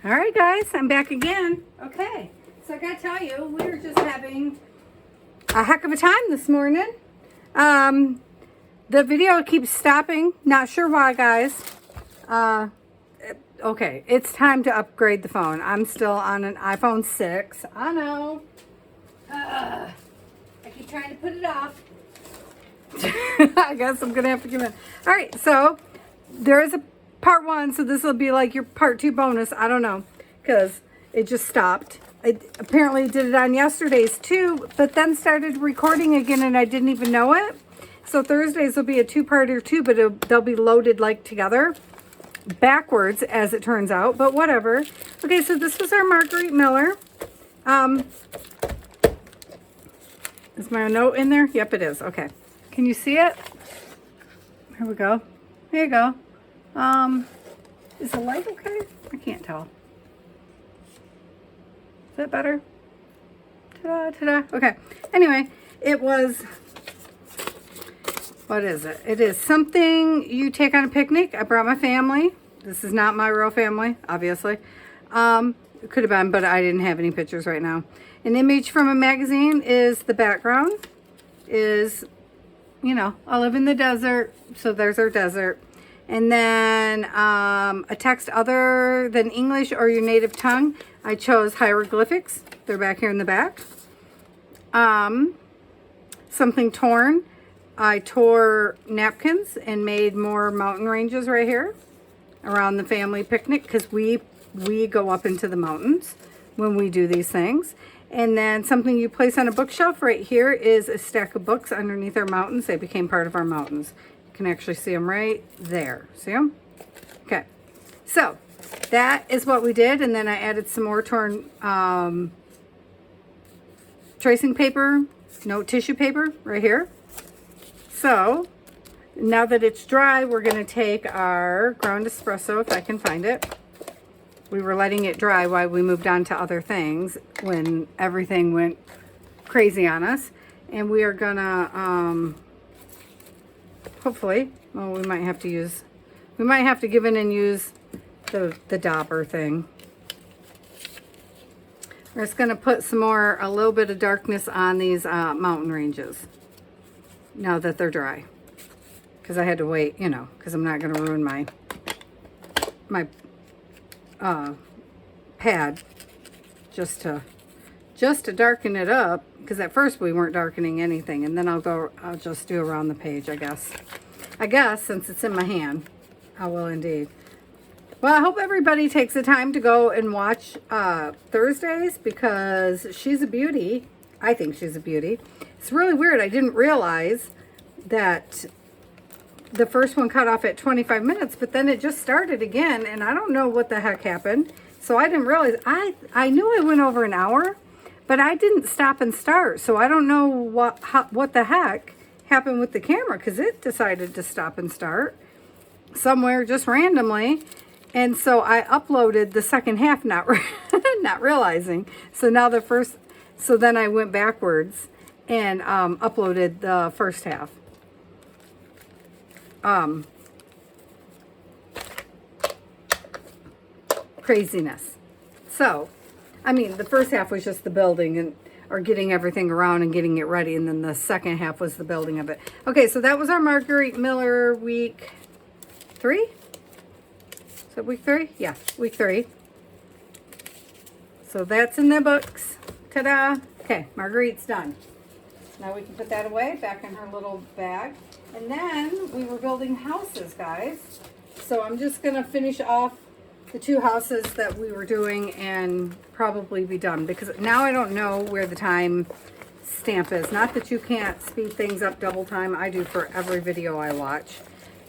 All right, guys, I'm back again. Okay, so I gotta tell you, we were just having a heck of a time this morning. The video keeps stopping. Not sure why, guys. Okay, it's time to upgrade the phone. I'm still on an iPhone 6. I know. I keep trying to put it off. I guess I'm gonna have to give in. All right, so there is a part 1, so this will be like your part 2 bonus. I don't know, because it just stopped. I apparently did it on yesterday's too, but then started recording again and I didn't even know it. So Thursdays will be a 2-parter too, but they'll be loaded like together, backwards as it turns out, but whatever. Okay, so this was our Margarite Miller. Is my note in there? Yep, it is. Okay. Can you see it? Here we go. There you go. Is the light okay? I can't tell. Is that better? Ta-da, ta-da. Okay. Anyway, it was, what is it? It is something you take on a picnic. I brought my family. This is not my real family, obviously. It could have been, but I didn't have any pictures right now. An image from a magazine is the background. Is, you know, I live in the desert, so there's our desert. And then a text other than English or your native tongue. I chose hieroglyphics. They're back here in the back. Something torn. I tore napkins and made more mountain ranges right here around the family picnic, because we go up into the mountains when we do these things. And then something you place on a bookshelf right here is a stack of books underneath our mountains. They became part of our mountains. You can actually see them right there. See them? Okay. So that is what we did. And then I added some more torn tracing paper, no tissue paper right here. So now that it's dry, we're going to take our ground espresso, if I can find it. We were letting it dry while we moved on to other things when everything went crazy on us. And we are gonna, hopefully, well, we might have to give in and use the dauber thing. We're just gonna put a little bit of darkness on these mountain ranges now that they're dry. Because I had to wait, you know, because I'm not gonna ruin my pad just to darken it up, because at first we weren't darkening anything, and then I'll just do around the page, I guess since it's in my hand, I will indeed. Well, I hope everybody takes the time to go and watch Thursdays, because she's a beauty. I think she's a beauty. It's really weird. I didn't realize that the first one cut off at 25 minutes, but then it just started again, and I don't know what the heck happened. So I didn't realize, I knew I went over an hour, but I didn't stop and start. So I don't know what the heck happened with the camera, because it decided to stop and start somewhere just randomly. And so I uploaded the second half, not realizing. So now so then I went backwards and uploaded the first half. Craziness. So, I mean, the first half was just the building or getting everything around and getting it ready, and then the second half was the building of it. Okay, so that was our Margarite Miller week 3. Is it week 3? Yeah, week 3. So that's in the books. Ta-da! Okay, Margarite's done. Now we can put that away back in her little bag. And then we were building houses, guys. So I'm just going to finish off the 2 houses that we were doing and probably be done, because now I don't know where the time stamp is. Not that you can't speed things up double time. I do for every video I watch,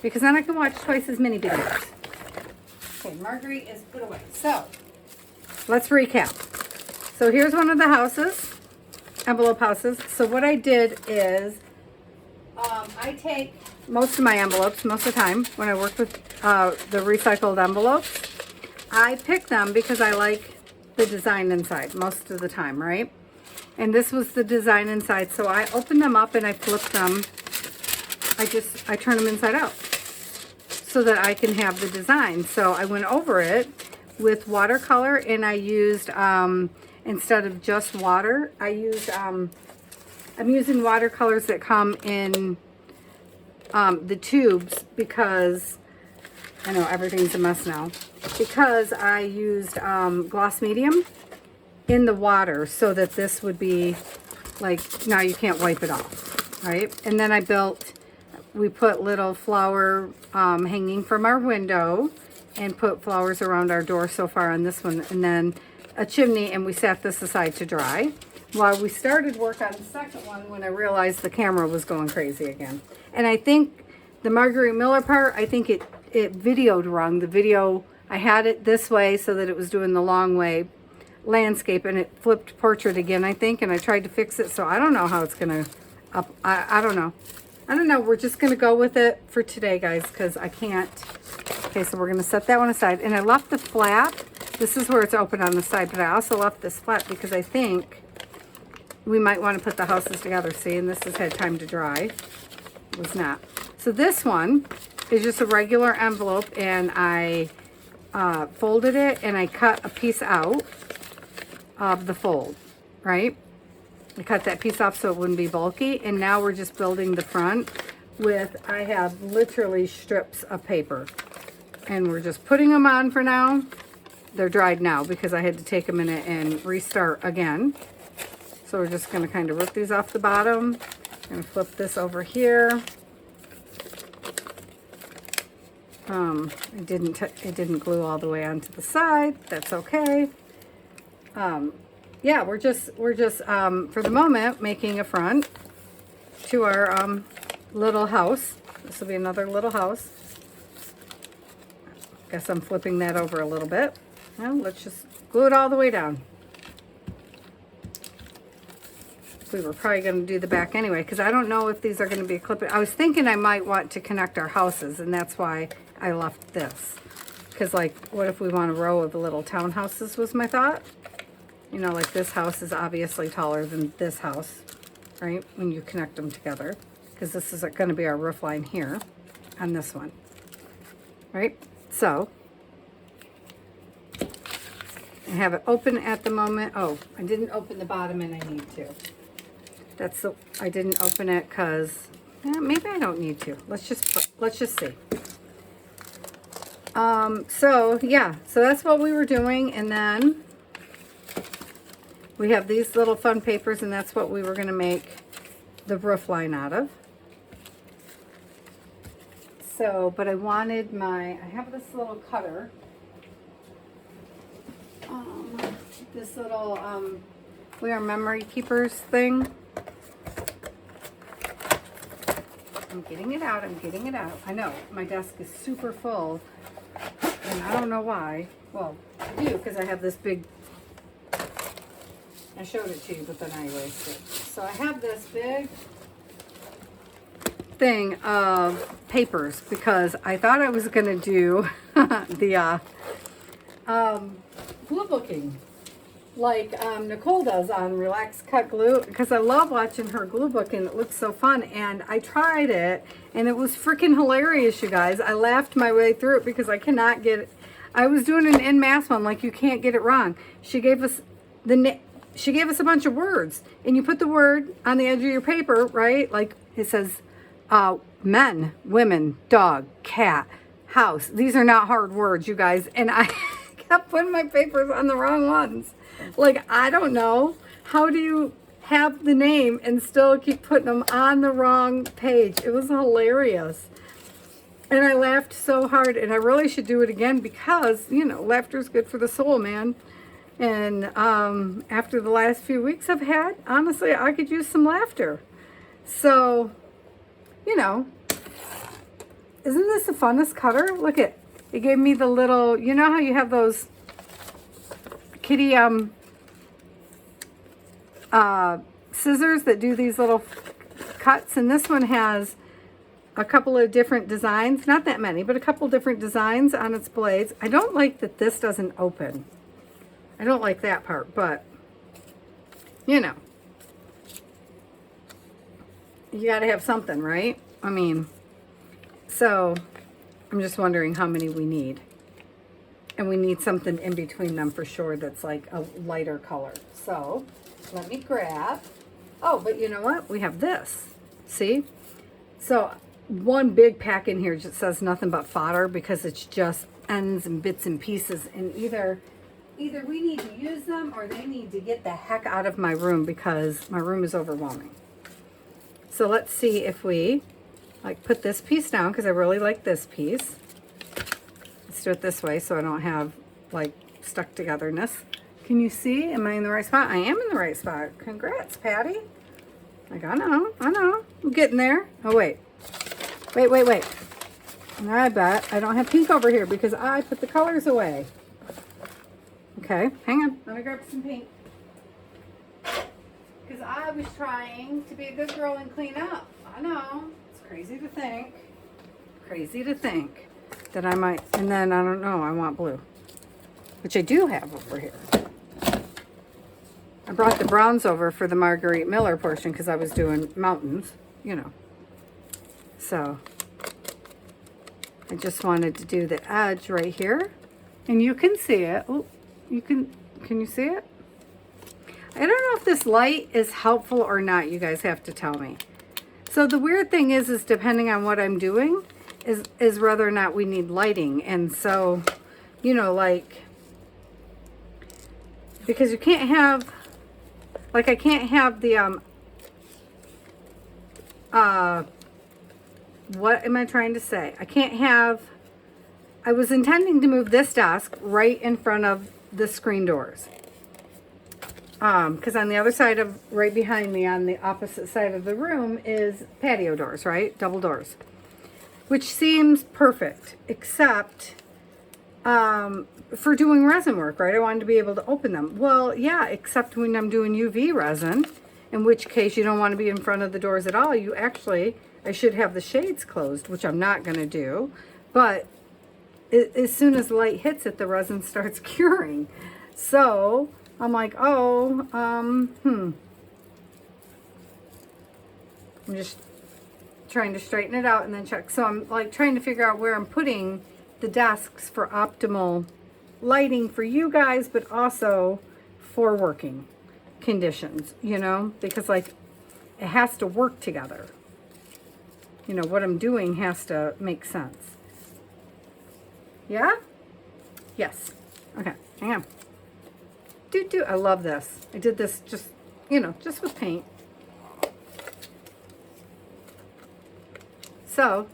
because then I can watch twice as many videos. Okay, Margarite is put away. So let's recap. So here's one of the houses, envelope houses. So what I did is I take most of my envelopes, most of the time when I work with the recycled envelopes, I pick them because I like the design inside most of the time, right? And this was the design inside. So I open them up and I flip them. I turn them inside out so that I can have the design. So I went over it with watercolor, and I used, instead of just water, I used, I'm using watercolors that come in the tubes, because I know everything's a mess now, because I used gloss medium in the water so that this would be like, now you can't wipe it off, right? And then we put little flower hanging from our window and put flowers around our door so far on this one, and then a chimney, and we set this aside to dry while we started work on the second one, when I realized the camera was going crazy again. And I think the Margarite Miller part, I think it videoed wrong. The video, I had it this way so that it was doing the long way landscape, and it flipped portrait again, I think, and I tried to fix it, so I don't know how it's gonna up. I don't know. We're just gonna go with it for today, guys, because I can't. Okay, so we're gonna set that one aside, and I left the flap. This is where it's open on the side, but I also left this flap because I think we might want to put the houses together. See, and this has had time to dry. It was not. So this one is just a regular envelope, and I folded it, and I cut a piece out of the fold, right? I cut that piece off so it wouldn't be bulky, and now we're just building the front with, I have literally strips of paper, and we're just putting them on for now. They're dried now because I had to take a minute and restart again. So we're just going to kind of rip these off the bottom and flip this over here. It didn't glue all the way onto the side. That's okay. Yeah, we're just for the moment making a front to our little house. This will be another little house. Guess I'm flipping that over a little bit. Well, let's just glue it all the way down. We were probably going to do the back anyway, because I don't know if these are going to be clipped. I was thinking I might want to connect our houses, and that's why I left this. Because, like, what if we want a row of little townhouses was my thought. You know, like this house is obviously taller than this house, right? When you connect them together. Because this is going to be our roof line here on this one. Right? So, I have it open at the moment. Oh, I didn't open the bottom, and I need to. I didn't open it because maybe I don't need to. Let's just see. So yeah, so that's what we were doing, and then we have these little fun papers, and that's what we were going to make the roof line out of. So, but I wanted I have this little cutter. This little, we are memory keepers thing. I'm getting it out. I know, my desk is super full, and I don't know why. Well, I do, because I have this big, I showed it to you, but then I erased it. So I have this big thing of papers, because I thought I was going to do the glue booking like Nicole does on Relax Cut Glue, because I love watching her glue book, and it looks so fun. And I tried it, and it was freaking hilarious, you guys. I laughed my way through it because I cannot get it. I was doing an en masse one, like, you can't get it wrong. She gave us a bunch of words, and you put the word on the edge of your paper, right? Like it says men, women, dog, cat, house. These are not hard words, you guys. And I kept putting my papers on the wrong ones. Like, I don't know. How do you have the name and still keep putting them on the wrong page? It was hilarious. And I laughed so hard, and I really should do it again, because, you know, laughter is good for the soul, man. And after the last few weeks I've had, honestly, I could use some laughter. So, you know, isn't this the funnest cutter? Look at it. Gave me the little, you know how you have those kitty scissors that do these little cuts, and this one has a couple of different designs, not that many, but a couple different designs on its blades. I don't like that this doesn't open. I don't like that part, but you know, you got to have something, right? I mean, so I'm just wondering how many we need. And we need something in between them for sure that's like a lighter color. So let me grab, oh, but you know what? We have this, see? So one big pack in here just says nothing but fodder because it's just ends and bits and pieces. And either we need to use them or they need to get the heck out of my room because my room is overwhelming. So let's see if we like put this piece down because I really like this piece. Let's do it this way so I don't have like stuck togetherness. Can you see? Am I in the right spot? I am in the right spot. Congrats, Patty. Like, I know. I'm getting there. Oh, wait. Wait. I bet I don't have pink over here because I put the colors away. Okay, hang on. Let me grab some pink. Because I was trying to be a good girl and clean up. I know. It's crazy to think. That I might, and then I don't know, I want blue. Which I do have over here. I brought the browns over for the Margarite Miller portion because I was doing mountains, you know. So, I just wanted to do the edge right here. And you can see it. Oh, can you see it? I don't know if this light is helpful or not. You guys have to tell me. So the weird thing is depending on what I'm doing, is whether or not we need lighting. And so, you know, like, because you can't have, like, I can't have the, what am I trying to say? I can't have, I was intending to move this desk right in front of the screen doors. Because on the other side of, right behind me, on the opposite side of the room is patio doors, right? Double doors. Which seems perfect, except for doing resin work, right? I wanted to be able to open them. Well, yeah, except when I'm doing UV resin, in which case you don't want to be in front of the doors at all. You actually, I should have the shades closed, which I'm not going to do. But as soon as light hits it, the resin starts curing. So I'm like, oh, I'm just trying to straighten it out and then check. So I'm like trying to figure out where I'm putting the desks for optimal lighting for you guys, but also for working conditions, you know, because like it has to work together. You know, what I'm doing has to make sense. Yeah? Yes. Okay, hang on. I love this. I did this just, you know, just with paint. So,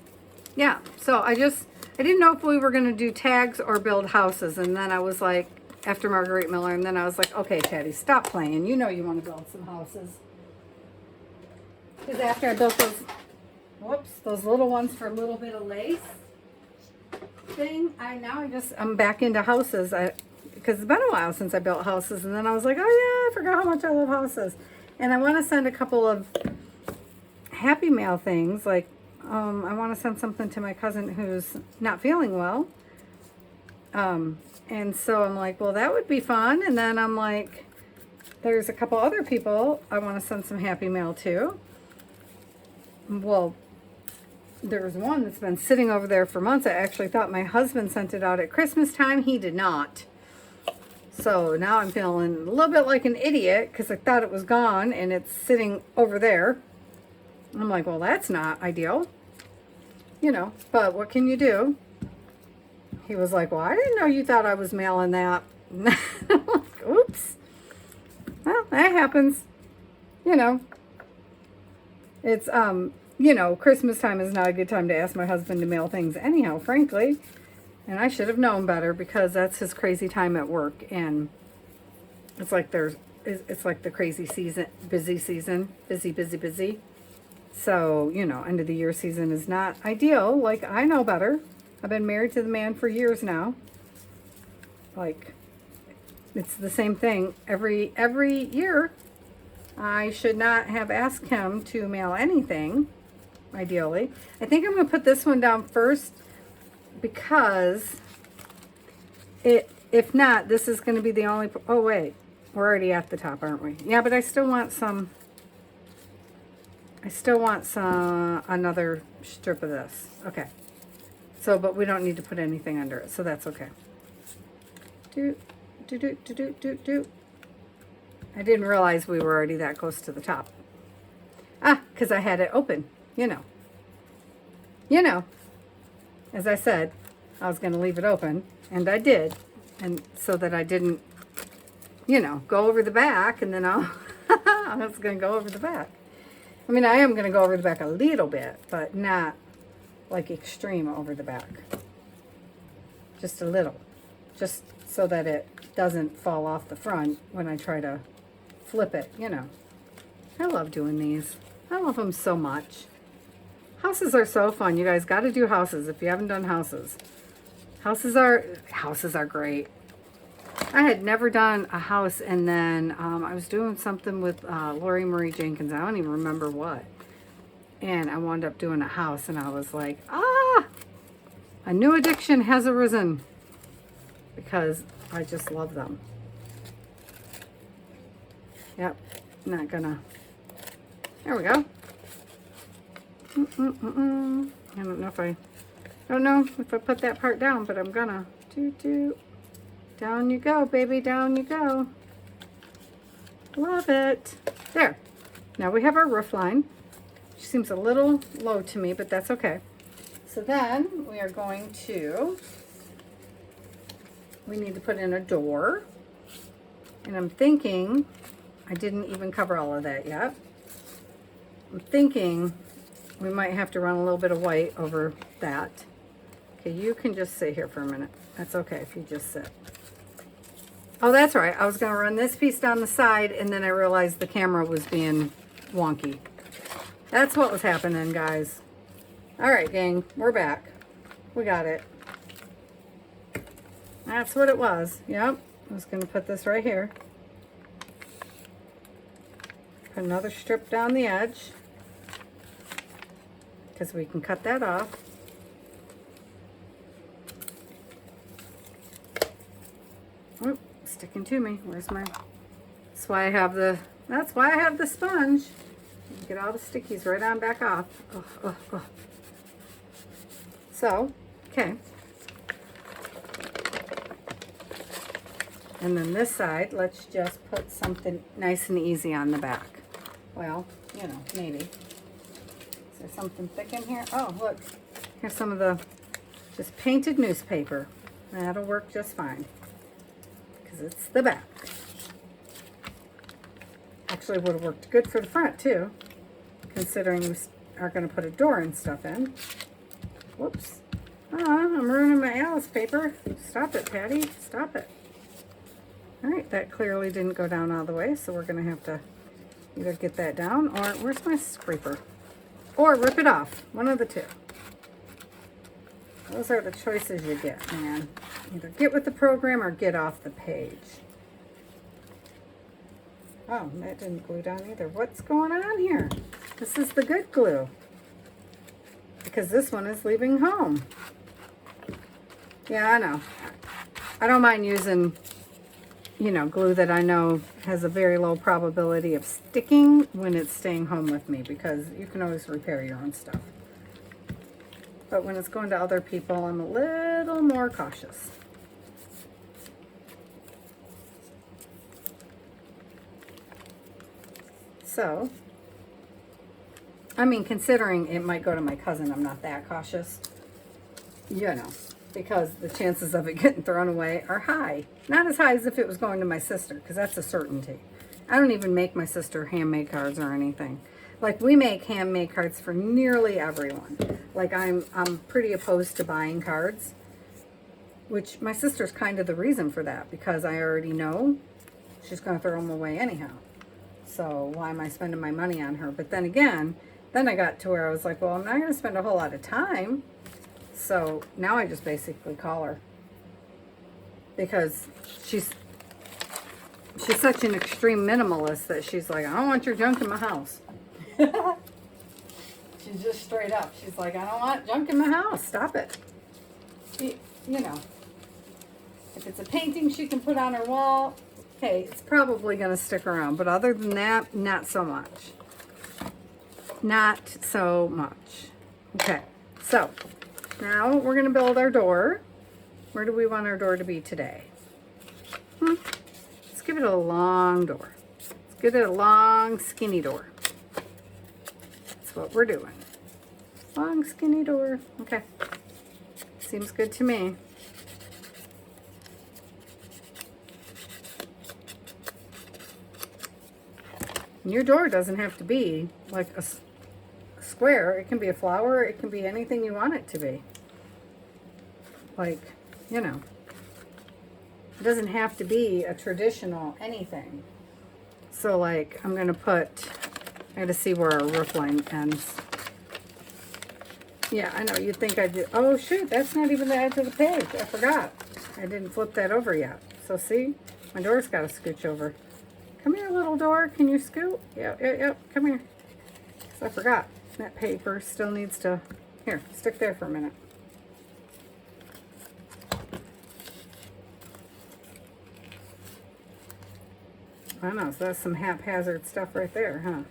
yeah. So I didn't know if we were going to do tags or build houses. And then I was like, after Margarite Miller, and then I was like, okay, Patty, stop playing. You know you want to build some houses. Because after I built those little ones for a little bit of lace thing, I'm back into houses. Because it's been a while since I built houses. And then I was like, oh yeah, I forgot how much I love houses. And I want to send a couple of Happy Mail things. Like, I want to send something to my cousin who's not feeling well. And so I'm like, well, that would be fun. And then I'm like, there's a couple other people I want to send some Happy Mail to. Well, there's one that's been sitting over there for months. I actually thought my husband sent it out at Christmas time. He did not. So now I'm feeling a little bit like an idiot because I thought it was gone and it's sitting over there. I'm like, well, that's not ideal. You know, but what can you do? He was like, well, I didn't know you thought I was mailing that. Oops. Well, that happens. You know. It's, you know, Christmas time is not a good time to ask my husband to mail things anyhow, frankly. And I should have known better because that's his crazy time at work. And it's like it's like the crazy season, busy season, busy. So, you know, end of the year season is not ideal. Like, I know better. I've been married to the man for years now. Like, it's the same thing every year. I should not have asked him to mail anything, ideally. I think I'm going to put this one down first because if not, this is going to be the only, oh wait, we're already at the top, aren't we? Yeah, but I still want another strip of this. Okay. So, but we don't need to put anything under it, so that's okay. Do, do, do, do, do, do, do. I didn't realize we were already that close to the top. Ah, because I had it open, you know. You know, as I said, I was going to leave it open, and I did. And so that I didn't, you know, go over the back, and then I was going to go over the back. I mean, I am going to go over the back a little bit, but not like extreme over the back. Just a little. Just so that it doesn't fall off the front when I try to flip it, you know. I love doing these. I love them so much. Houses are so fun. You guys got to do houses if you haven't done houses. Houses are great. I had never done a house, and then I was doing something with Lori Marie Jenkins. I don't even remember what. And I wound up doing a house, and I was like, a new addiction has arisen because I just love them. Yep, not gonna. There we go. I don't know if I put that part down, but I'm gonna. Down you go, baby, down you go. Love it. There. Now we have our roof line. She seems a little low to me, but that's okay. So then we are going to, we need to put in a door. And I'm thinking, I didn't even cover all of that yet. I'm thinking we might have to run a little bit of white over that. Okay, you can just sit here for a minute. That's okay if you just sit. Oh, that's right. I was going to run this piece down the side, and then I realized the camera was being wonky. That's what was happening, guys. All right, gang, we're back. We got it. That's what it was. Yep. I was going to put this right here. Put another strip down the edge, because we can cut that off. Oh, sticking to me. Where's my... That's why I have the sponge. Get all the stickies right on back off. Oh. So, okay. And then this side, let's just put something nice and easy on the back. Well, you know, maybe. Is there something thick in here? Oh, look. Here's some of the just painted newspaper. That'll work just fine. Because it's the back. Actually would have worked good for the front too, considering we are going to put a door and stuff in. Whoops. I'm ruining my Alice paper. Stop it, Patty. Stop it. Alright, that clearly didn't go down all the way, so we're going to have to either get that down, or where's my scraper? Or rip it off. One of the two. Those are the choices you get, man. Either get with the program or get off the page. Oh, that didn't glue down either. What's going on here? This is the good glue. Because this one is leaving home. Yeah, I know. I don't mind using, you know, glue that I know has a very low probability of sticking when it's staying home with me, because you can always repair your own stuff. But when it's going to other people, I'm a little more cautious. So, I mean, considering it might go to my cousin, I'm not that cautious, you know, because the chances of it getting thrown away are high. Not as high as if it was going to my sister, because that's a certainty. I don't even make my sister handmade cards or anything. Like, we make handmade cards for nearly everyone. Like, I'm pretty opposed to buying cards, which my sister's kind of the reason for that, because I already know she's going to throw them away anyhow. So why am I spending my money on her? But then again, then I got to where I was like, well, I'm not going to spend a whole lot of time. So now I just basically call her, because she's such an extreme minimalist that she's like, I don't want your junk in my house. She's just straight up. She's like, I don't want junk in my house. Stop it. You know, if it's a painting she can put on her wall, okay, it's probably going to stick around. But other than that, not so much. Not so much. Okay, so now we're going to build our door. Where do we want our door to be today? Let's give it a long door. Let's give it a long, skinny door. That's what we're doing. Long, skinny door. Okay. Seems good to me. And your door doesn't have to be like a square. It can be a flower. It can be anything you want it to be. Like, you know, it doesn't have to be a traditional anything. So like, I'm going to put, I got to see where our roof line ends. Yeah, I know, you'd think I did. Oh shoot, that's not even the edge of the page. I forgot. I didn't flip that over yet. So see, my door's got to scooch over. Come here, little door. Can you scoot? Yep. Come here. So I forgot. That paper still needs to, here, stick there for a minute. I know, so that's some haphazard stuff right there, huh?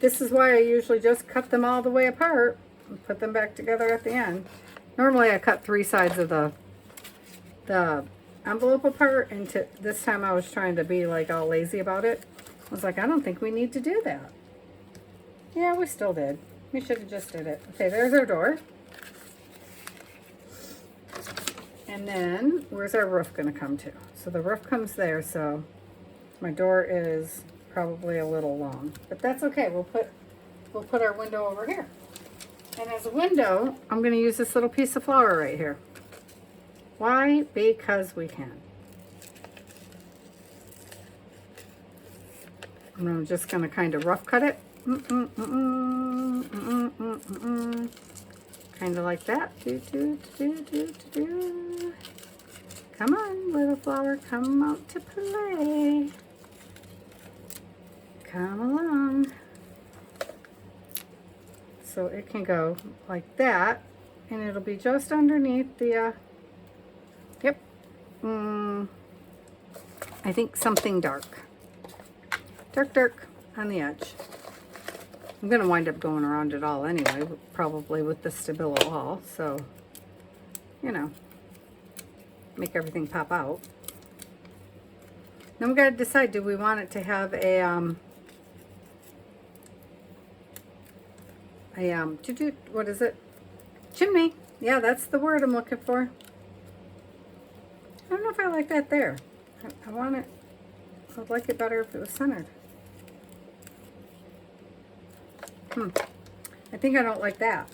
This is why I usually just cut them all the way apart and put them back together at the end. Normally I cut 3 sides of the envelope apart, and this time I was trying to be like all lazy about it. I was like, I don't think we need to do that. Yeah, we still did. We should have just did it. Okay, there's our door. And then, where's our roof going to come to? So the roof comes there, so my door is probably a little long. But that's okay. We'll put our window over here. And as a window, I'm going to use this little piece of flower right here. Why? Because we can. And I'm just going to kind of rough cut it. Kind of like that. Come on, little flower, come out to play. Come along. So it can go like that, and it'll be just underneath the, yep, I think something dark. Dark on the edge. I'm going to wind up going around it all anyway, probably with the Stabilo all, so, you know, make everything pop out. Then we got to decide, do we want it to have a, what is it? Chimney. Yeah, that's the word I'm looking for. I don't know if I like that there. I want it, I'd like it better if it was centered. I think I don't like that.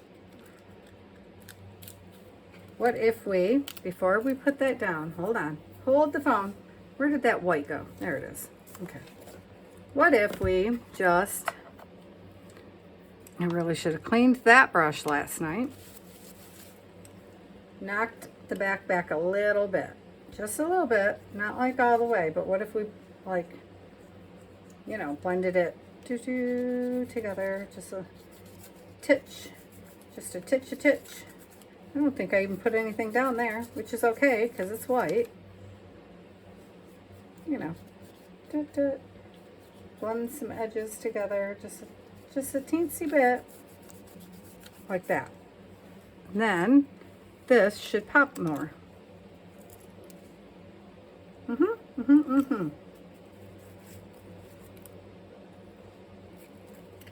What if we, before we put that down, hold on, hold the phone. Where did that white go? There it is. Okay. What if we just, I really should have cleaned that brush last night. Knocked the back a little bit. Just a little bit. Not like all the way, but what if we, like, you know, blended it together, just a titch, just a titch. I don't think I even put anything down there, which is okay because it's white. You know, blend some edges together, just a teensy bit, like that. And then this should pop more.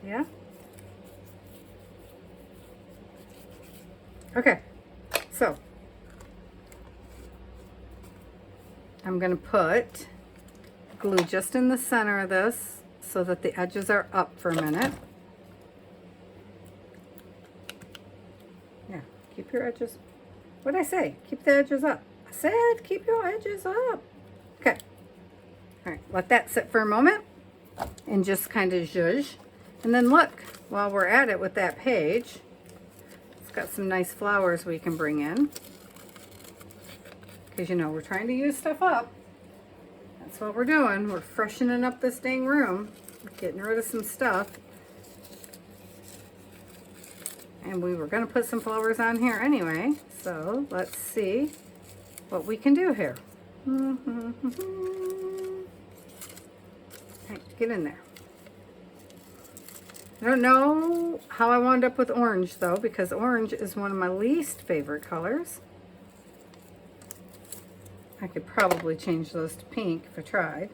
Yeah. Okay. So I'm going to put glue just in the center of this so that the edges are up for a minute. Yeah, keep your edges. What did I say? Keep the edges up. I said keep your edges up. Okay. All right, let that sit for a moment and just kind of zhuzh. And then look, while we're at it with that page, it's got some nice flowers we can bring in. Because, you know, we're trying to use stuff up. That's what we're doing. We're freshening up this dang room. We're getting rid of some stuff. And we were going to put some flowers on here anyway. So, let's see what we can do here. Hey, get in there. I don't know how I wound up with orange though, because orange is one of my least favorite colors. I could probably change those to pink if I tried.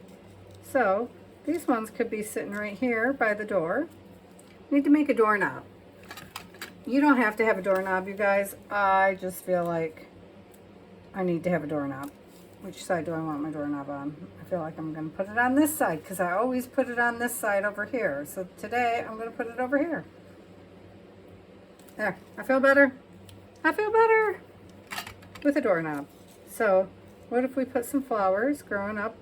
So these ones could be sitting right here by the door. Need to make a doorknob. You don't have to have a doorknob, you guys. I just feel like I need to have a doorknob. Which side do I want my doorknob on? I feel like I'm going to put it on this side because I always put it on this side over here. So today I'm going to put it over here. There. I feel better. I feel better with a doorknob. So what if we put some flowers growing up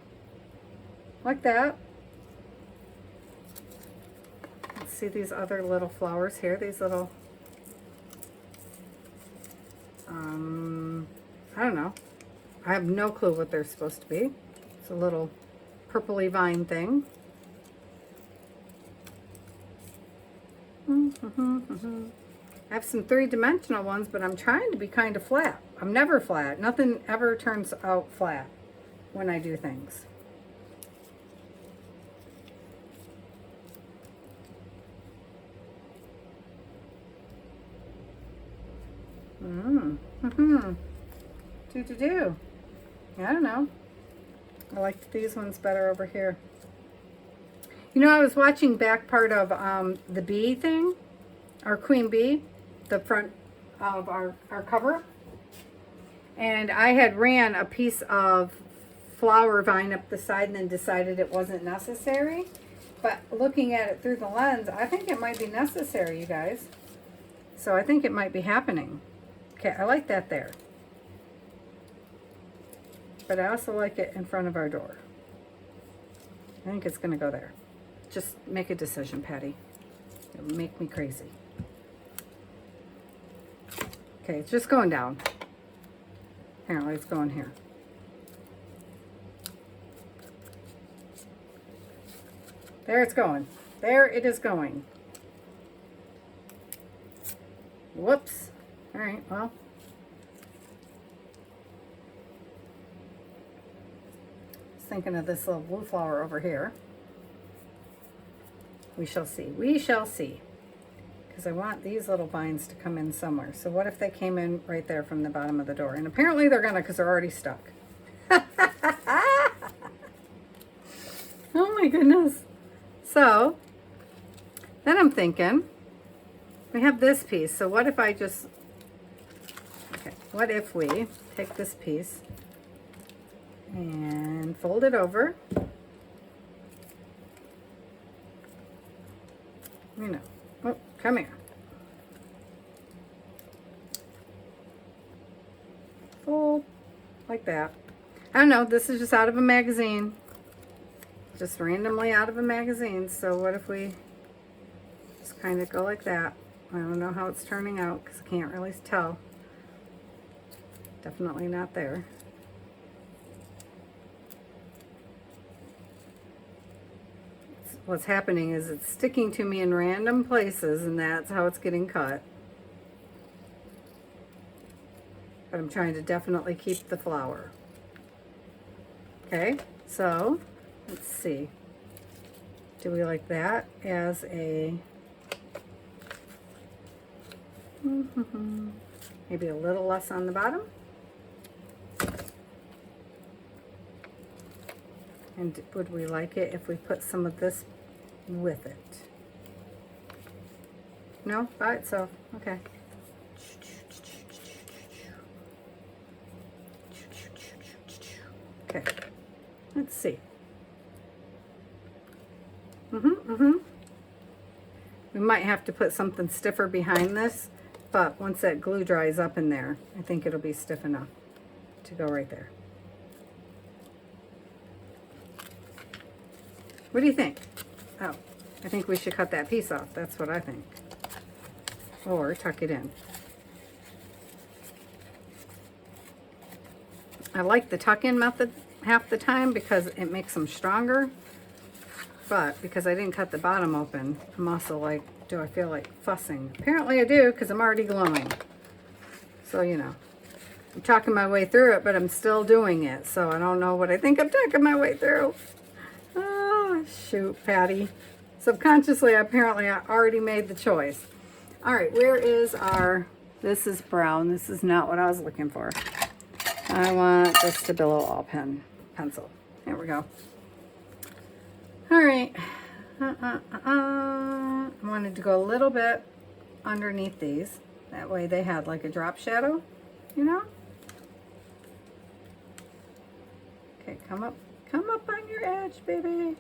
like that? Let's see these other little flowers here. These little, I don't know. I have no clue what they're supposed to be. It's a little purpley vine thing. I have some three-dimensional ones, but I'm trying to be kind of flat. I'm never flat. Nothing ever turns out flat when I do things. Do. I don't know. I like these ones better over here. You know, I was watching back part of the bee thing, our queen bee, the front of our cover. And I had ran a piece of flower vine up the side and then decided it wasn't necessary. But looking at it through the lens, I think it might be necessary, you guys. So I think it might be happening. Okay, I like that there. But I also like it in front of our door. I think it's going to go there. Just make a decision, Patty. It'll make me crazy. Okay, it's just going down. Apparently it's going here. There it's going. There it is going. Whoops. All right, well. Thinking of this little blue flower over here. We shall see. We shall see. Because I want these little vines to come in somewhere. So what if they came in right there from the bottom of the door? And apparently they're gonna, because they're already stuck. Oh my goodness. So then I'm thinking, we have this piece. So what if I just, okay, what if we take this piece and fold it over, you know, oh, come here, fold like that. I don't know, this is just out of a magazine, just randomly out of a magazine. So what if we just kind of go like that? I don't know how it's turning out because I can't really tell. Definitely not there. What's happening is it's sticking to me in random places, and that's how it's getting cut. But I'm trying to definitely keep the flower. Okay, so let's see. Do we like that as a maybe a little less on the bottom? And would we like it if we put some of this with it? No? By itself. Okay. Okay. Let's see. We might have to put something stiffer behind this, but once that glue dries up in there, I think it'll be stiff enough to go right there. What do you think? Oh, I think we should cut that piece off. That's what I think. Or tuck it in. I like the tuck-in method half the time because it makes them stronger. But because I didn't cut the bottom open, I'm also like, do I feel like fussing? Apparently I do, because I'm already glowing. So, you know, I'm talking my way through it, but I'm still doing it. So I don't know what I think I'm talking my way through. Shoot, Patty. Subconsciously, apparently, I already made the choice. All right, where is our, this is brown. This is not what I was looking for. I want the Stabilo All pencil. There we go. All right. I wanted to go a little bit underneath these. That way they had like a drop shadow, you know? Okay, come up on your edge, baby.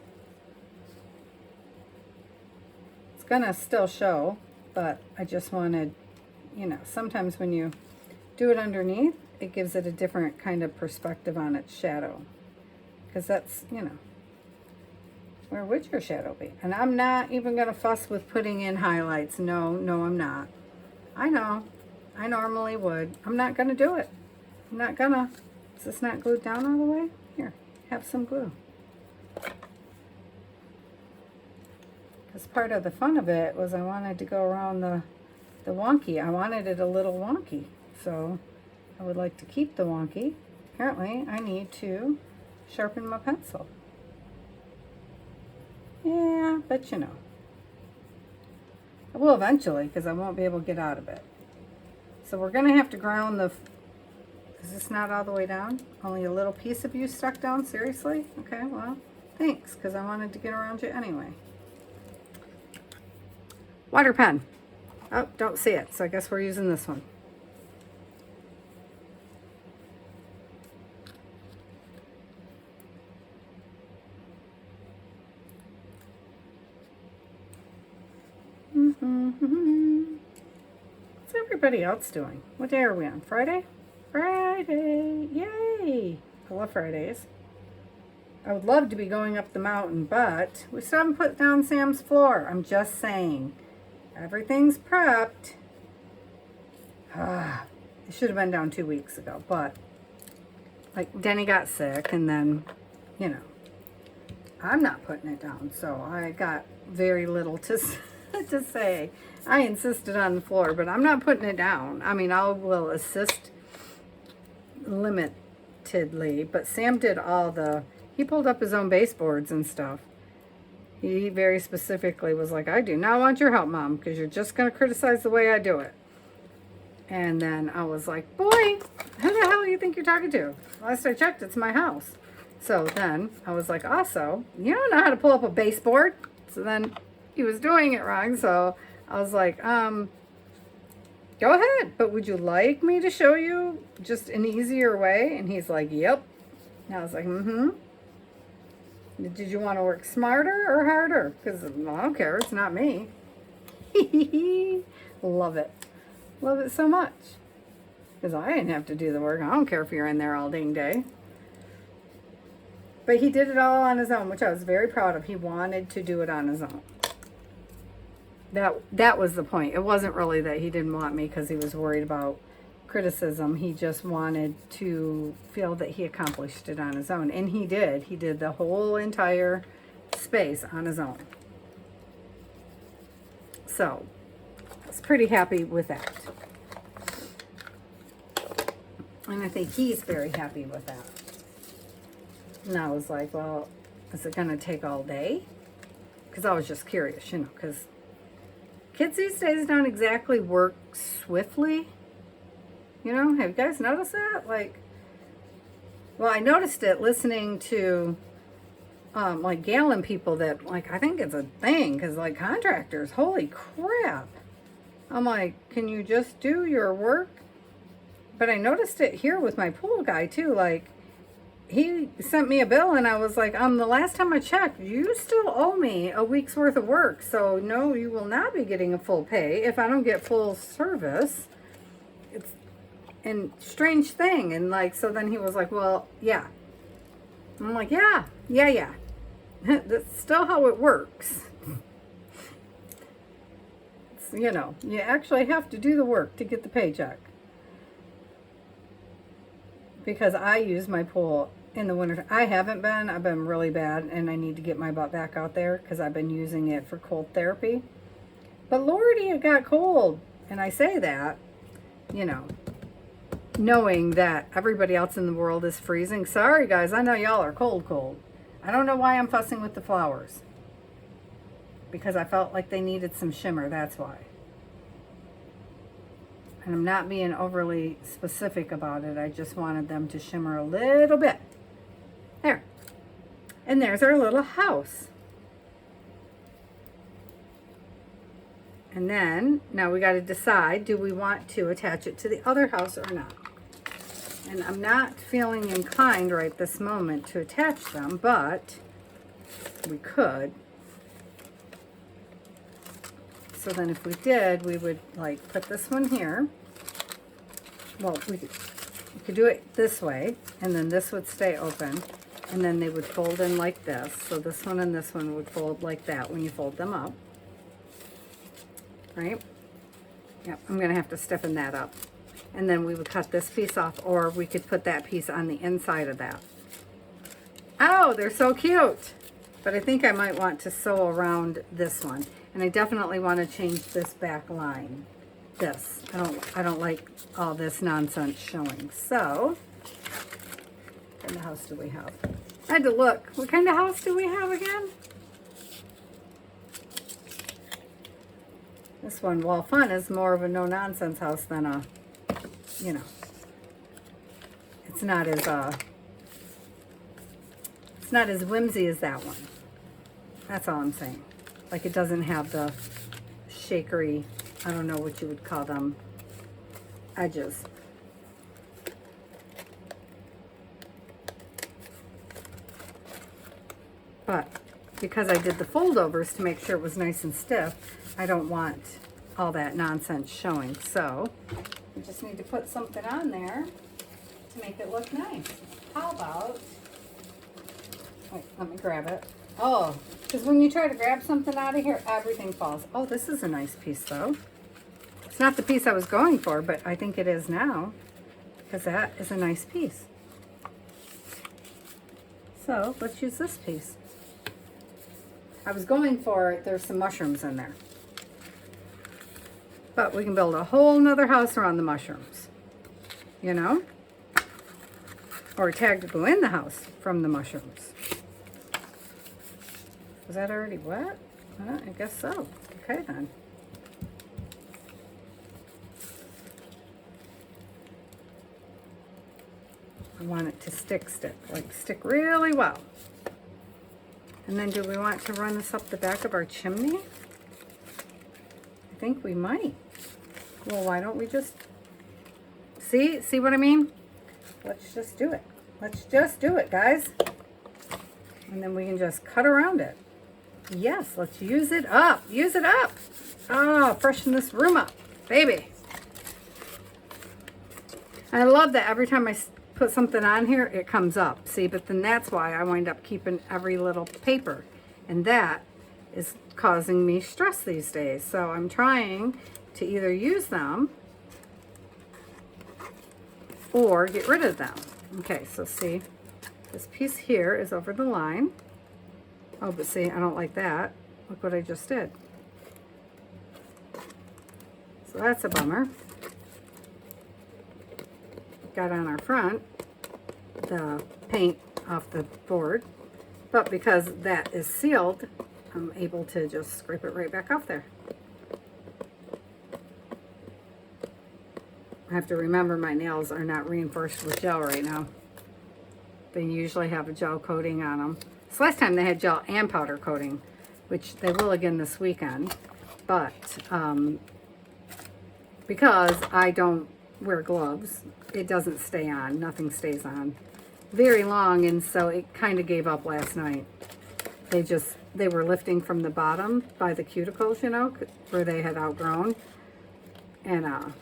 It's gonna still show, but I just wanted, you know, sometimes when you do it underneath, it gives it a different kind of perspective on its shadow. Because that's, you know, where would your shadow be? And I'm not even gonna fuss with putting in highlights. No, I'm not. I know, I normally would. I'm not gonna do it. I'm not gonna. Is this not glued down all the way? Here, have some glue. Because part of the fun of it was I wanted to go around the wonky. I wanted it a little wonky. So I would like to keep the wonky. Apparently I need to sharpen my pencil. Yeah, but you know. I will eventually because I won't be able to get out of it. So we're going to have to ground the... Is this not all the way down? Only a little piece of you stuck down? Seriously? Okay, well, thanks, because I wanted to get around you anyway. Water pen. Oh, don't see it, so I guess we're using this one. What's everybody else doing? What day are we on? Friday? Friday! Yay! I love Fridays. I would love to be going up the mountain, but we still haven't put down Sam's floor. I'm just saying. Everything's prepped. It should have been down 2 weeks ago, but like Denny got sick and then, you know, I'm not putting it down. So I got very little to say. I insisted on the floor, but I'm not putting it down. I mean, I will assist limitedly, but Sam did all the, he pulled up his own baseboards and stuff. He very specifically was like, I do not want your help, Mom, because you're just going to criticize the way I do it. And then I was like, boy, who the hell do you think you're talking to? Last I checked, it's my house. So then I was like, also, you don't know how to pull up a baseboard. So then he was doing it wrong. So I was like, go ahead, but would you like me to show you just an easier way? And he's like, yep. And I was like, Did you want to work smarter or harder? Because I don't care, it's not me. Love it. Love it so much. Because I didn't have to do the work. I don't care if you're in there all dang day. But he did it all on his own, which I was very proud of. He wanted to do it on his own. That was the point. It wasn't really that he didn't want me because he was worried about criticism. He just wanted to feel that he accomplished it on his own. And he did. He did the whole entire space on his own. So, I was pretty happy with that. And I think he's very happy with that. And I was like, well, is it going to take all day? Because I was just curious, you know, because kids these days don't exactly work swiftly. You know, have you guys noticed that? Like, well, I noticed it listening to, like, Gallon people that, like, I think it's a thing, because, like, contractors, holy crap. I'm like, can you just do your work? But I noticed it here with my pool guy, too. Like, he sent me a bill, and I was like, the last time I checked, you still owe me a week's worth of work. So, no, you will not be getting a full pay if I don't get full service. It's a strange thing. And, like, so then he was like, well, yeah. I'm like, yeah. That's still how it works. It's, you know, you actually have to do the work to get the paycheck. Because I use my pool in the winter. I've been really bad, and I need to get my butt back out there because I've been using it for cold therapy. But Lordy, it got cold. And I say that, you know, knowing that everybody else in the world is freezing. Sorry, guys, I know y'all are cold. I don't know why I'm fussing with the flowers. Because I felt like they needed some shimmer, that's why. And I'm not being overly specific about it. I just wanted them to shimmer a little bit. There. And there's our little house. And then, now we got to decide, do we want to attach it to the other house or not? And I'm not feeling inclined right this moment to attach them, but we could. So then if we did, we would like put this one here. Well, we could do it this way, and then this would stay open, and then they would fold in like this. So this one and this one would fold like that when you fold them up. Right? Yep, I'm gonna have to stiffen that up. And then we would cut this piece off, or we could put that piece on the inside of that. Oh, they're so cute. But I think I might want to sew around this one. And I definitely want to change this back line. This. I don't like all this nonsense showing. So, what kind of house do we have? I had to look. What kind of house do we have again? This one, while fun, is more of a no-nonsense house than a, you know, it's not as whimsy as that one. That's all I'm saying. Like, it doesn't have the shakery, I don't know what you would call them, edges. But because I did the foldovers to make sure it was nice and stiff, I don't want all that nonsense showing. So we just need to put something on there to make it look nice. How about, wait, let me grab it. Oh, because when you try to grab something out of here, everything falls. Oh, this is a nice piece though. It's not the piece I was going for, but I think it is now, because that is a nice piece. So let's use this piece. I was going for, there's some mushrooms in there. But we can build a whole nother house around the mushrooms, you know? Or a tag to go in the house from the mushrooms. Was that already wet? I guess so. Okay then. I want it to stick really well. And then do we want to run this up the back of our chimney? I think we might. Well, why don't we just, see what I mean? Let's just do it. Let's just do it, guys. And then we can just cut around it. Yes, let's use it up. Use it up. Oh, freshen this room up, baby. I love that every time I put something on here, it comes up. See, but then that's why I wind up keeping every little paper. And that is causing me stress these days. So I'm trying to either use them or get rid of them. Okay, so see, this piece here is over the line. Oh, but see, I don't like that. Look what I just did. So that's a bummer. Got on our front the paint off the board, but because that is sealed, I'm able to just scrape it right back off there. I have to remember my nails are not reinforced with gel right now. They usually have a gel coating on them. So last time they had gel and powder coating, which they will again this weekend. But because I don't wear gloves, it doesn't stay on. Nothing stays on very long, and so it kind of gave up last night. They were lifting from the bottom by the cuticles, you know, where they had outgrown, and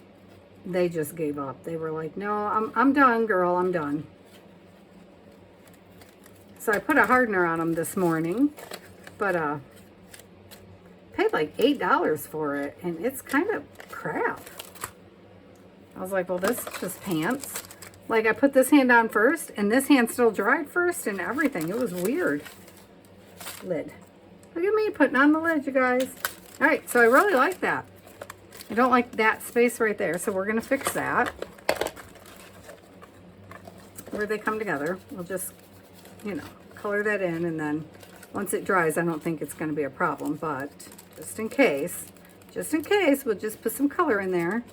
they just gave up. They were like, no, I'm done, girl, I'm done. So I put a hardener on them this morning, but paid like $8 for it, and it's kind of crap. I was like, well, this is just pants. Like, I put this hand on first, and this hand still dried first and everything. It was weird. Lid. Look at me putting on the lid, you guys. All right, so I really like that. I don't like that space right there, so we're going to fix that. Where they come together. We'll just, you know, color that in, and then once it dries, I don't think it's going to be a problem, but just in case, we'll just put some color in there.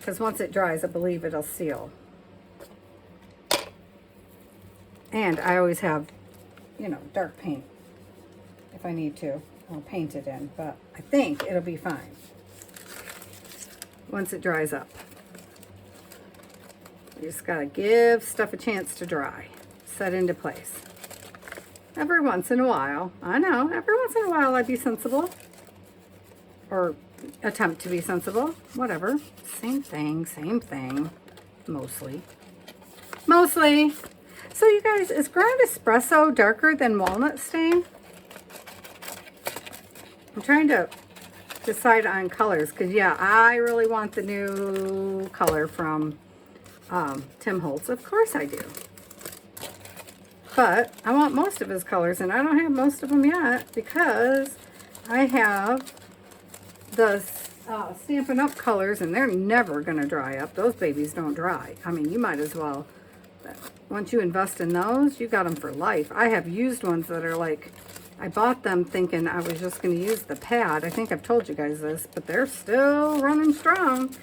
because once it dries, I believe it'll seal. And I always have, you know, dark paint if I need to. I'll paint it in, but I think it'll be fine once it dries up. You just gotta give stuff a chance to dry, set into place. Every once in a while, I know, every once in a while I'd be sensible, or attempt to be sensible, whatever. Same thing, mostly. So you guys, is ground espresso darker than walnut stain? I'm trying to decide on colors, because yeah, I really want the new color from Tim Holtz. Of course I do. But I want most of his colors, and I don't have most of them yet because I have the Stampin' Up! Colors, and they're never going to dry up. Those babies don't dry. I mean, you might as well. Once you invest in those, you got them for life. I have used ones that are like, I bought them thinking I was just going to use the pad. I think I've told you guys this, but they're still running strong.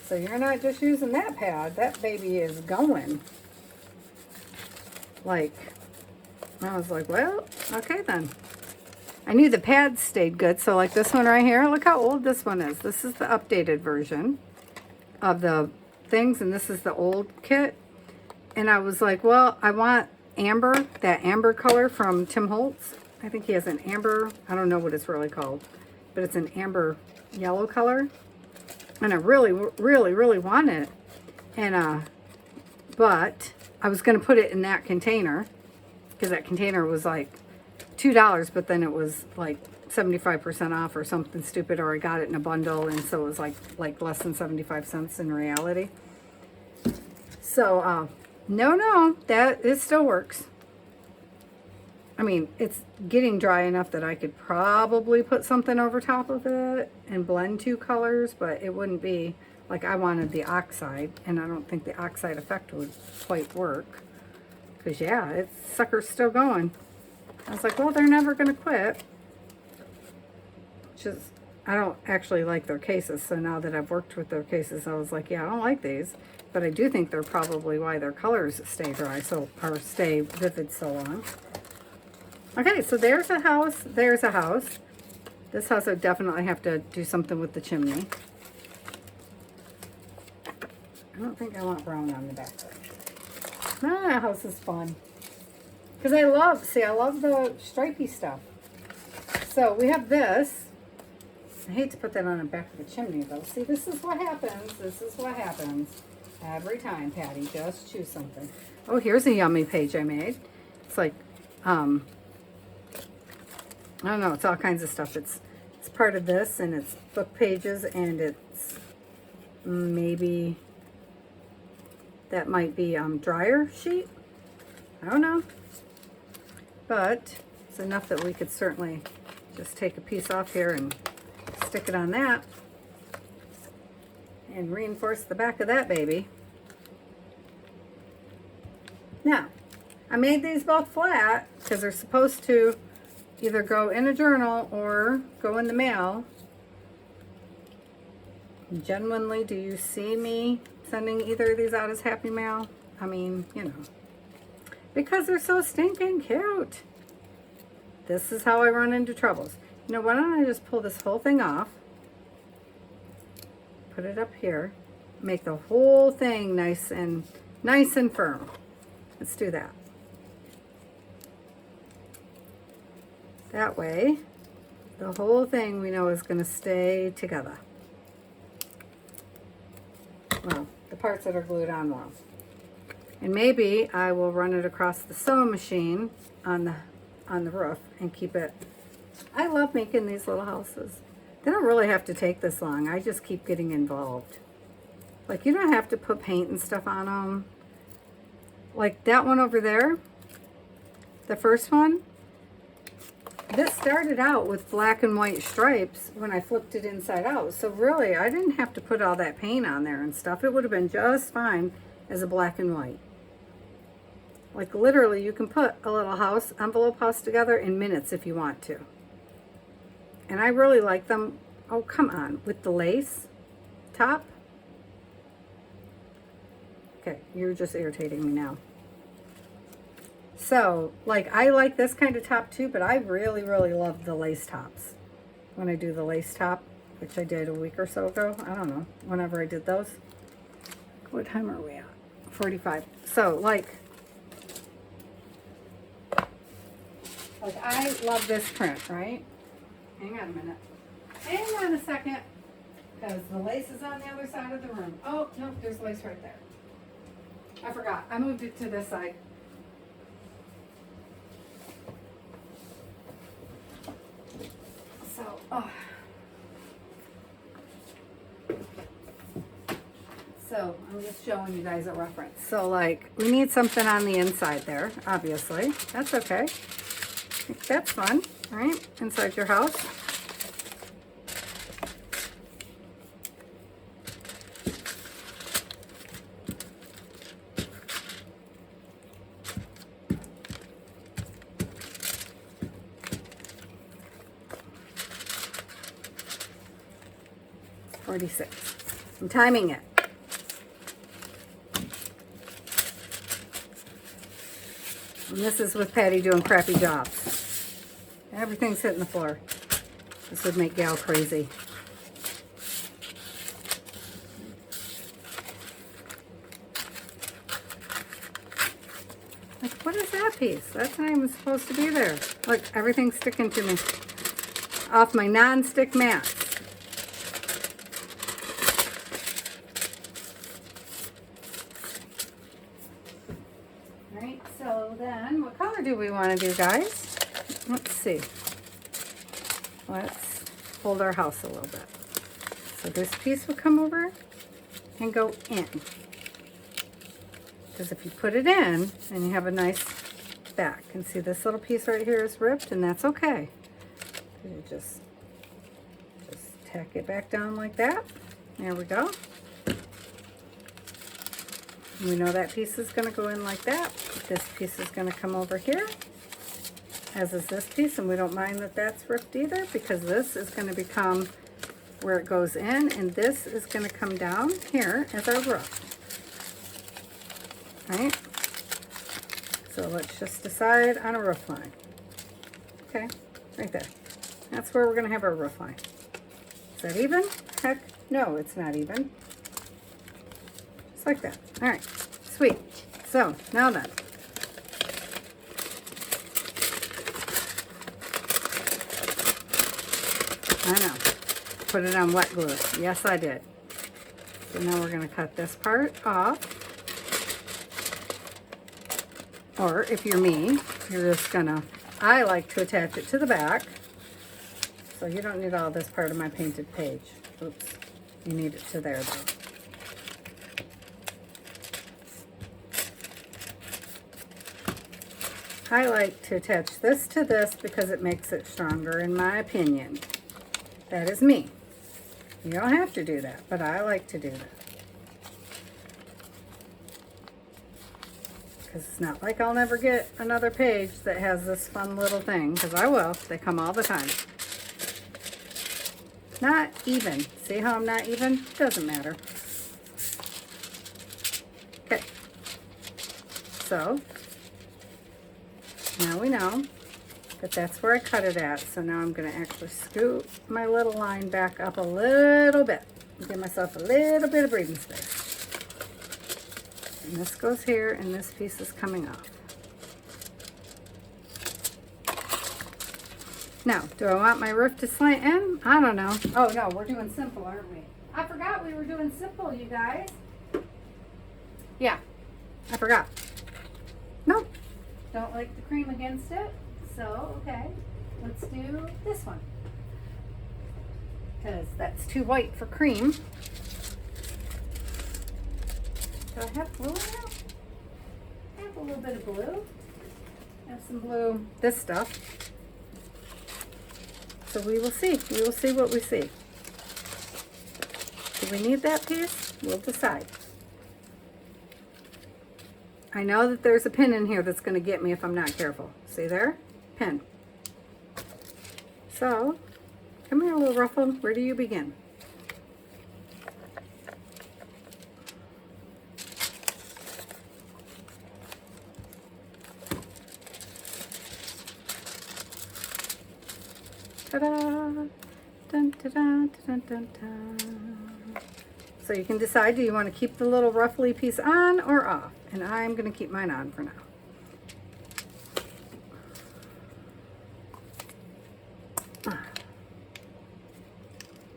So you're not just using that pad. That baby is going. Like, I was like, well, okay then. I knew the pads stayed good. So like this one right here, look how old this one is. This is the updated version of the things, and this is the old kit. And I was like, well, I want amber, that amber color from Tim Holtz. I think he has an amber, I don't know what it's really called, but it's an amber yellow color. And I really want it. And, but I was going to put it in that container, because that container was like $2, but then it was like 75% off or something stupid, or I got it in a bundle, and so it was like less than 75 cents in reality. So, no, it still works. I mean, it's getting dry enough that I could probably put something over top of it and blend two colors, but it wouldn't be like I wanted the oxide, and I don't think the oxide effect would quite work. Because, yeah, it's sucker's still going. I was like, well, they're never going to quit. Which is, I don't actually like their cases, so now that I've worked with their cases, I was like, yeah, I don't like these. But I do think they're probably why their colors stay dry, or stay vivid so long. Okay, so there's a house, there's a house. This house I definitely have to do something with the chimney. I don't think I want brown on the back. That house is fun. Because I love the stripy stuff. So we have this. I hate to put that on the back of the chimney though. See, this is what happens. This is what happens. Every time, Patty, just choose something. Oh, here's a yummy page I made. It's like, I don't know, it's all kinds of stuff. It's part of this, and it's book pages, and it's maybe, that might be dryer sheet. I don't know. But it's enough that we could certainly just take a piece off here and stick it on that and reinforce the back of that baby. Now, I made these both flat because they're supposed to either go in a journal or go in the mail. Genuinely, do you see me sending either of these out as Happy Mail? I mean, you know, because they're so stinking cute. This is how I run into troubles. You know, why don't I just pull this whole thing off, put it up here, make the whole thing nice and firm. Let's do that. That way, the whole thing we know is going to stay together. Well, the parts that are glued on will. And maybe I will run it across the sewing machine on the roof and keep it. I love making these little houses. They don't really have to take this long. I just keep getting involved. Like, you don't have to put paint and stuff on them. Like that one over there, the first one, this started out with black and white stripes when I flipped it inside out. So really, I didn't have to put all that paint on there and stuff. It would have been just fine as a black and white. Like literally, you can put a little house, envelope house together in minutes if you want to. And I really like them. Oh, come on, with the lace top. Okay, you're just irritating me now. So, like, I like this kind of top too, but I really, really love the lace tops. When I do the lace top, which I did a week or so ago. I don't know, whenever I did those. What time are we at? 45. So, like I love this print, right? Hang on a minute. Hang on a second. Because the lace is on the other side of the room. Oh, no, there's lace right there. I forgot. I moved it to this side. So, So, I'm just showing you guys a reference. So, like, we need something on the inside there, obviously. That's okay. That's fun, right? Inside your house. I'm timing it. And this is with Patty doing crappy jobs. Everything's hitting the floor. This would make Gal crazy. Like, what is that piece? That's not even supposed to be there. Look, everything's sticking to me off my non-stick mats. Alright, so then what color do we want to do, guys? Let's see. Let's hold our house a little bit. So this piece will come over and go in. Because if you put it in, then you have a nice back. And see this little piece right here is ripped, and that's okay. You just tack it back down like that. There we go. And we know that piece is going to go in like that. This piece is going to come over here, as is this piece, and we don't mind that that's ripped either, because this is going to become where it goes in, and this is going to come down here as our roof. Right? So let's just decide on a roof line. Okay, right there. That's where we're going to have our roof line. Is that even? Heck, no, it's not even. Just like that. All right, sweet. So, now then. I know. Put it on wet glue. Yes, I did. So now we're going to cut this part off. Or if you're me, you're just going to, I like to attach it to the back. So you don't need all this part of my painted page. Oops. You need it to there though. I like to attach this to this because it makes it stronger, in my opinion. That is me. You don't have to do that, but I like to do that. Because it's not like I'll never get another page that has this fun little thing, because I will. They come all the time. Not even. See how I'm not even? Doesn't matter. Okay. So, now we know that that's where I cut it at. So now I'm going to actually scoot my little line back up a little bit. Give myself a little bit of breathing space. And this goes here, and this piece is coming off. Now, do I want my roof to slant in? I don't know. Oh, no, we're doing simple, aren't we? I forgot we were doing simple, you guys. Yeah, I forgot. Nope. Don't like the cream against it. So, okay, let's do this one. Because that's too white for cream. Do I have blue now? I have a little bit of blue. I have some blue, this stuff. So we will see. We will see what we see. Do we need that piece? We'll decide. I know that there's a pin in here that's going to get me if I'm not careful. See there? Pin. So, come here, little ruffle. Where do you begin? Ta-da! Dun, ta-da, dun, dun, dun. So you can decide, do you want to keep the little ruffly piece on or off? And I'm going to keep mine on for now.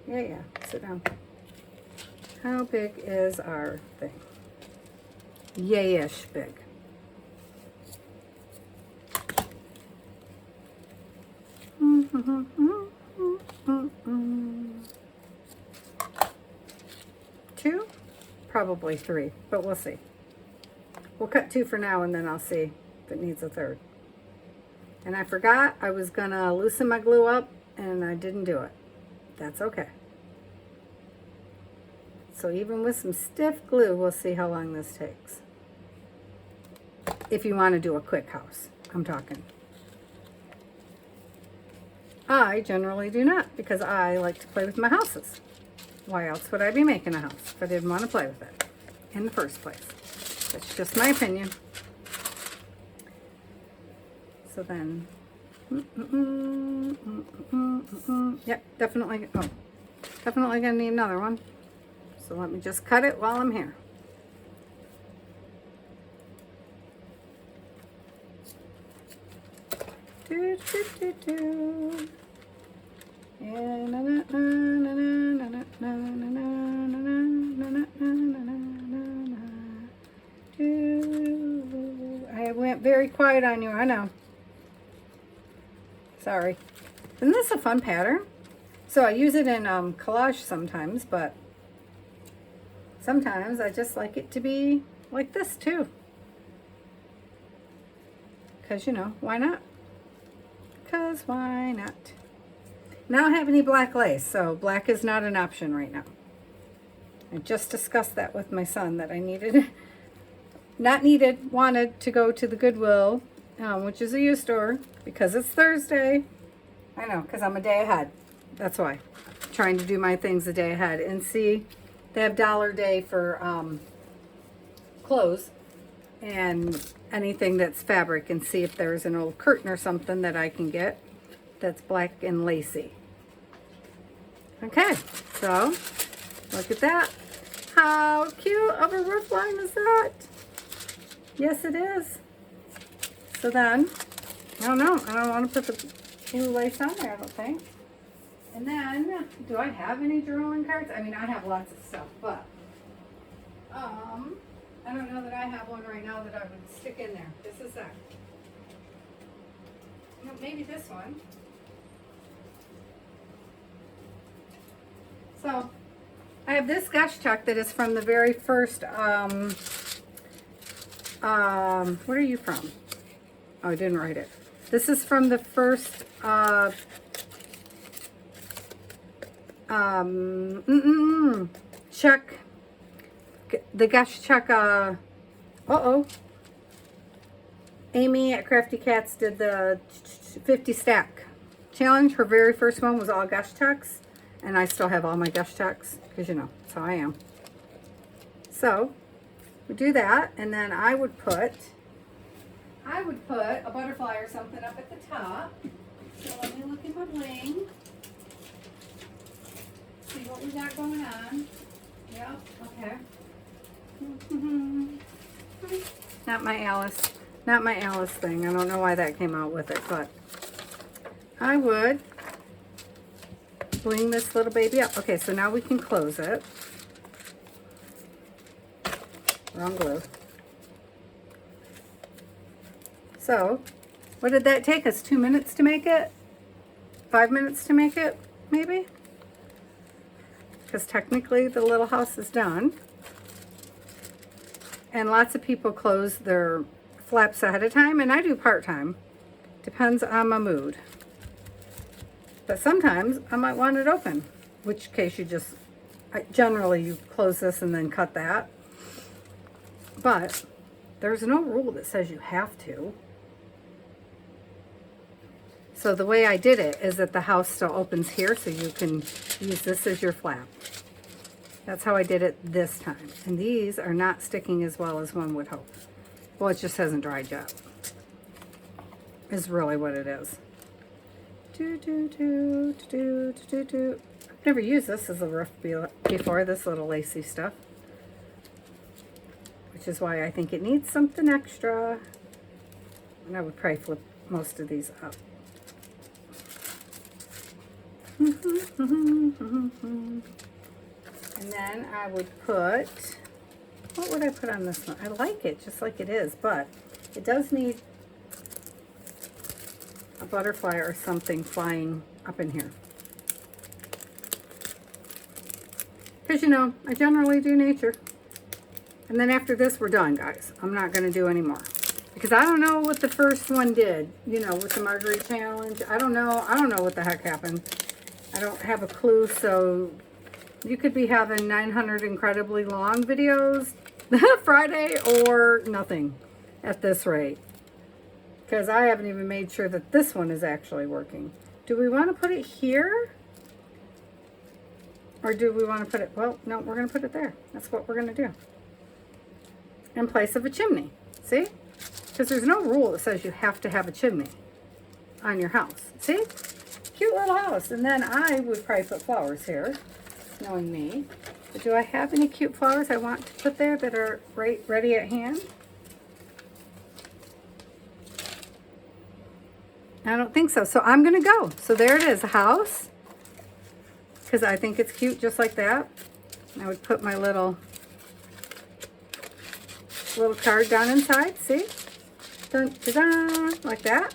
Yeah, sit down. How big is our thing? Yay-ish big. Two? Probably three, but we'll see. We'll cut two for now and then I'll see if it needs a third. And I forgot I was gonna loosen my glue up and I didn't do it. That's okay. So even with some stiff glue, we'll see how long this takes. If you want to do a quick house, I'm talking. I generally do not, because I like to play with my houses. Why else would I be making a house if I didn't want to play with it in the first place? That's just my opinion. So then, yep, definitely, definitely gonna need another one. So let me just cut it while I'm here. I went very quiet on you, I know. Sorry. Isn't this a fun pattern? So I use it in collage sometimes, but sometimes I just like it to be like this too. Because, you know, why not? Because why not? And I don't have any black lace, so black is not an option right now. I just discussed that with my son, that I needed, wanted to go to the Goodwill, which is a used store, because it's Thursday. I know, because I'm a day ahead. That's why. I'm trying to do my things a day ahead. And see, they have $1 day for clothes and anything that's fabric, and see if there's an old curtain or something that I can get that's black and lacy. Okay, so look at that. How cute of a roof line is that? Yes, it is. So then, I don't know. I don't want to put the blue lace on there, I don't think. And then, do I have any journaling cards? I mean, I have lots of stuff, but I don't know that I have one right now that I would stick in there. This is that. No, maybe this one. So, I have this gush chuck that is from the very first, where are you from? Oh, I didn't write it. This is from the first, chuck, the gush chuck, Amy at Crafty Cats did the 50 stack challenge. Her very first one was all gush chucks, and I still have all my gush chucks, because you know, that's how I am. So, we do that, and then I would put a butterfly or something up at the top. So let me look at my bling. See what we got going on. Yep, okay. Not my Alice thing. I don't know why that came out with it, but I would bling this little baby up. Okay, so now we can close it. Wrong glue. So, what did that take us? 2 minutes to make it? 5 minutes to make it, maybe? Because technically the little house is done. And lots of people close their flaps ahead of time, and I do part-time. Depends on my mood. But sometimes I might want it open, which case you just, generally you close this and then cut that. But there's no rule that says you have to. So the way I did it is that the house still opens here, so you can use this as your flap. That's how I did it this time. And these are not sticking as well as one would hope. Well, it just hasn't dried yet, is really what it is. I've never used this as a roof before, this little lacy stuff. Which is why I think it needs something extra. And I would probably flip most of these up. And then I would put, what would I put on this one? I like it just like it is, but it does need a butterfly or something flying up in here. Because, you know, I generally do nature. And then after this, we're done, guys. I'm not going to do any more. Because I don't know what the first one did, you know, with the Margarite Challenge. I don't know what the heck happened. I don't have a clue, so you could be having 900 incredibly long videos Friday or nothing at this rate. Because I haven't even made sure that this one is actually working. Do we want to put it here? Or do we want to put it, well, no, we're going to put it there. That's what we're going to do. In place of a chimney. See? Because there's no rule that says you have to have a chimney on your house. See? Cute little house. And then I would probably put flowers here, knowing me. But do I have any cute flowers I want to put there that are ready at hand? I don't think so. So I'm going to go. So there it is, a house. Because I think it's cute just like that. I would put my little card down inside. See? Dun, dun, dun, like that.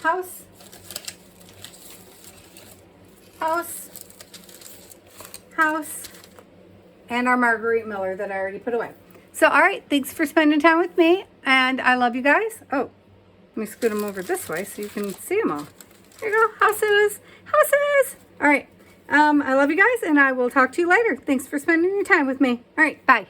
House. House. House. And our Margarite Miller that I already put away. So, all right. Thanks for spending time with me. And I love you guys. Oh, let me scoot them over this way so you can see them all. There you go. Houses. Houses. All right. I love you guys, and I will talk to you later. Thanks for spending your time with me. All right. Bye.